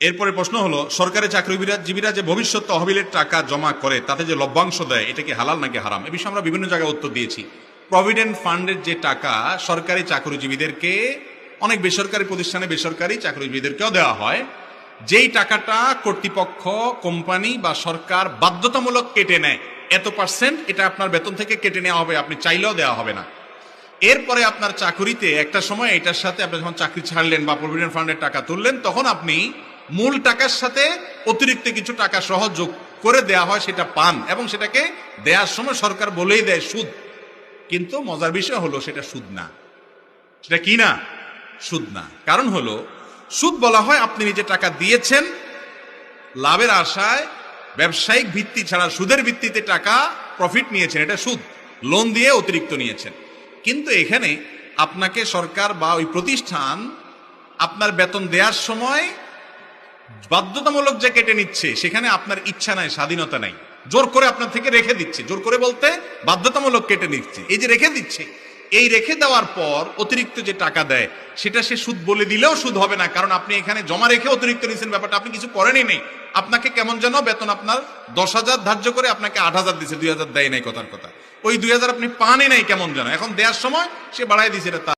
এরপরে প্রশ্ন হলো, সরকারি চাকরিজীবীরা যে ভবিষ্যৎ তহবিলের টাকা জমা করে তাতে যে লভ্যাংশ দেয়, এটা কি হালাল নাকি হারাম? এ বিষয়ে আমরা বিভিন্ন জায়গায় উত্তর দিয়েছি। প্রভিডেন্ট ফান্ডের যে টাকা সরকারি চাকরিজীবীদেরকে, অনেক বেসরকারি প্রতিষ্ঠানে বেসরকারি চাকরিজীবীদেরকেও দেওয়া হয়, যেই টাকাটা কর্তৃপক্ষ, কোম্পানি বা সরকার বাধ্যতামূলক কেটে নেয়, এত পার্সেন্ট এটা আপনার বেতন থেকে কেটে নেওয়া হবে, আপনি চাইলেও দেওয়া হবে না। এরপরে আপনার চাকরিতে একটা সময় এটার সাথে আপনি যখন চাকরি ছাড়লেন বা প্রভিডেন্ট ফান্ডের টাকা তুললেন, তখন আপনি মূল টাকার সাথে অতিরিক্ত কিছু টাকা সহ যোগ করে দেয়া হয়, সেটা পান, এবং সেটাকে দেওয়ার সময় সরকার বলেই দেয় সুদ। কিন্তু মজার বিষয় হলো সেটা সুদ না। সেটা কি না? সুদ না। কারণ হলো, সুদ বলা হয় আপনি নিজে টাকা দিয়েছেন লাভের আশায়, ব্যবসায়িক ভিত্তি ছাড়া সুদের ভিত্তিতে টাকা প্রফিট নিয়েছেন, এটা সুদ। লোন দিয়ে অতিরিক্ত নিয়েছেন। কিন্তু এখানে আপনাকে সরকার বা ওই প্রতিষ্ঠান আপনার বেতন দেওয়ার সময় বাধ্যতামূলক যে কেটে নিচ্ছে, সেখানে আপনার ইচ্ছা নাই, স্বাধীনতা নাই, জোর করে আপনার থেকে রেখে দিচ্ছে। জোর করে বলতে বাধ্যতামূলক কেটে নিচ্ছে। এই যে রেখে দিচ্ছে, এই রেখে দেওয়ার পর অতিরিক্ত যে টাকা দেয়, সেটা সে সুদ বলে দিলেও সুদ হবে না, কারণ আপনি এখানে জমা রেখে অতিরিক্ত নিচ্ছেন, ব্যাপারটা আপনি কিছু করেনই নেই। আপনাকে কেমন যেন বেতন আপনার 10,000 ধার্য করে আপনাকে 8,000 দিচ্ছে, 2,000 দেয় নাই, কথার কথা। ওই 2,000 আপনি পানই নাই কেমন যেন, এখন দেওয়ার সময় সে বাড়াই দিচ্ছে। এটা